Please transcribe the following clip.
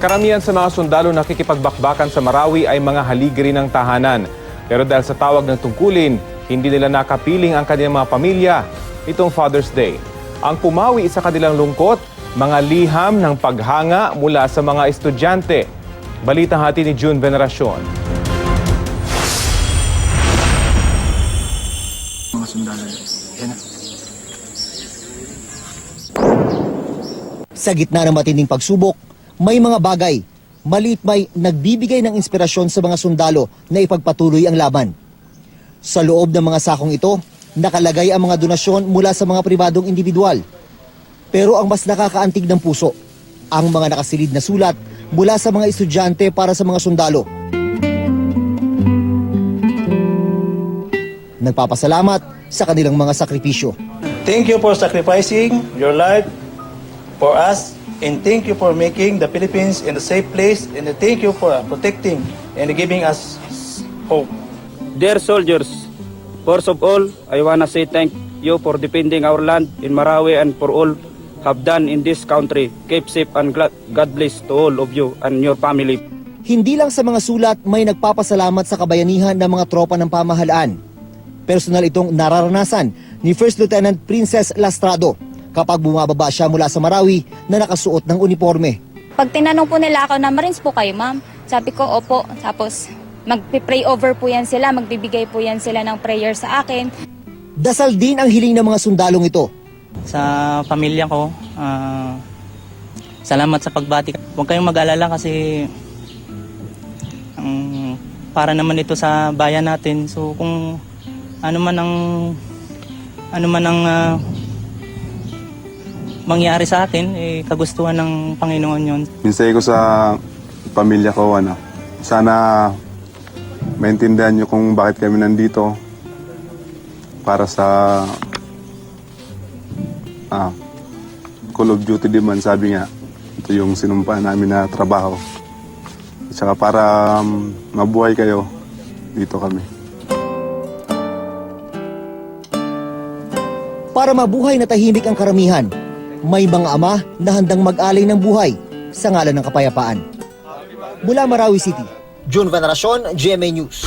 Karamihan sa mga sundalo na nakikipagbakbakan sa Marawi ay mga haligi ng tahanan. Pero dahil sa tawag ng tungkulin, hindi nila nakapiling ang kanilang mga pamilya itong Father's Day. Ang pumawi sa kanilang lungkot, mga liham ng paghanga mula sa mga estudyante. Balitang hati ni June Veneracion. Mga sundalo. Yan. Sa gitna ng matinding pagsubok, may mga bagay, maliit may nagbibigay ng inspirasyon sa mga sundalo na ipagpatuloy ang laban. Sa loob ng mga sakong ito, nakalagay ang mga donasyon mula sa mga pribadong individual. Pero ang mas nakakaantig ng puso, ang mga nakasilid na sulat mula sa mga estudyante para sa mga sundalo. Nagpapasalamat sa kanilang mga sakripisyo. Thank you for sacrificing your life for us, and thank you for making the Philippines in a safe place, and thank you for protecting and giving us hope. Dear soldiers, first of all, I wanna say thank you for defending our land in Marawi and for all have done in this country. Keep safe and God bless to all of you and your family. Hindi lang sa mga sulat may nagpapasalamat sa kabayanihan ng mga tropa ng pamahalaan. Personal itong nararanasan ni First Lieutenant Princess Lastrado kapag bumababa siya mula sa Marawi na nakasuot ng uniforme. Pag tinanong po nila ako na Marines po kayo, ma'am, sabi ko opo. Tapos magpi-pray over po yan sila, magbibigay po yan sila ng prayer sa akin. Dasal din ang hiling ng mga sundalong ito. Sa pamilya ko, salamat sa pagbati. Huwag kayong mag-alala kasi para naman ito sa bayan natin. So kung ano man ang mangyari sa atin, kagustuhan ng Panginoon yun. Minsay ko sa pamilya ko, sana maintindihan nyo kung bakit kami nandito para sa Call of Duty din man, sabi nga. Ito yung sinumpa namin na trabaho. At saka para mabuhay kayo, dito kami. Para mabuhay na tahimik ang karamihan, may mga ama na handang mag-alay ng buhay sa ngalan ng kapayapaan. Mula Marawi City, June Veneracion, GMA News.